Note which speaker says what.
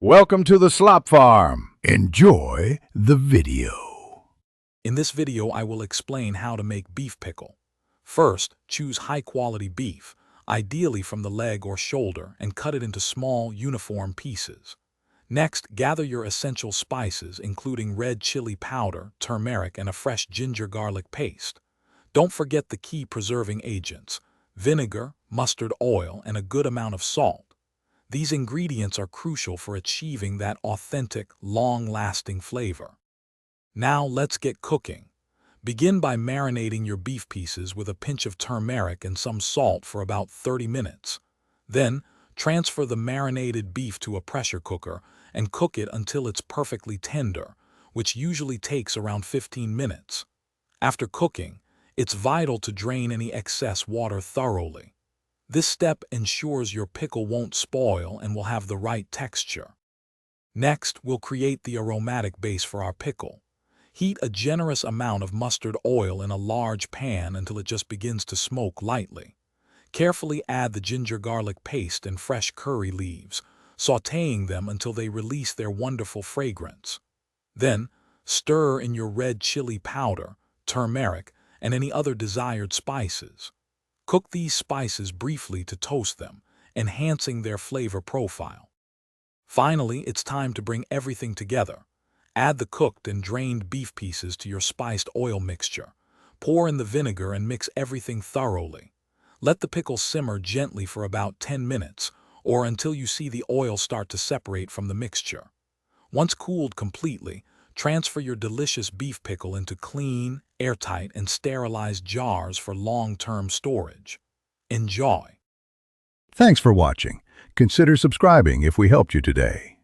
Speaker 1: Welcome to the Slop Farm. Enjoy the video.
Speaker 2: In this video, I will explain how to make beef pickle. First, choose high-quality beef, ideally from the leg or shoulder, and cut it into small, uniform pieces. Next, gather your essential spices, including red chili powder, turmeric, and a fresh ginger-garlic paste. Don't forget the key preserving agents: vinegar, mustard oil, and a good amount of salt. These ingredients are crucial for achieving that authentic, long-lasting flavor. Now let's get cooking. Begin by marinating your beef pieces with a pinch of turmeric and some salt for about 30 minutes. Then, transfer the marinated beef to a pressure cooker and cook it until it's perfectly tender, which usually takes around 15 minutes. After cooking, it's vital to drain any excess water thoroughly. This step ensures your pickle won't spoil and will have the right texture. Next, we'll create the aromatic base for our pickle. Heat a generous amount of mustard oil in a large pan until it just begins to smoke lightly. Carefully add the ginger garlic paste and fresh curry leaves, sautéing them until they release their wonderful fragrance. Then, stir in your red chili powder, turmeric, and any other desired spices. Cook these spices briefly to toast them, enhancing their flavor profile. Finally, it's time to bring everything together. Add the cooked and drained beef pieces to your spiced oil mixture. Pour in the vinegar and mix everything thoroughly. Let the pickle simmer gently for about 10 minutes, or until you see the oil start to separate from the mixture. Once cooled completely, transfer your delicious beef pickle into clean, airtight, and sterilized jars for long-term storage. Enjoy!
Speaker 1: Thanks for watching. Consider subscribing if we helped you today.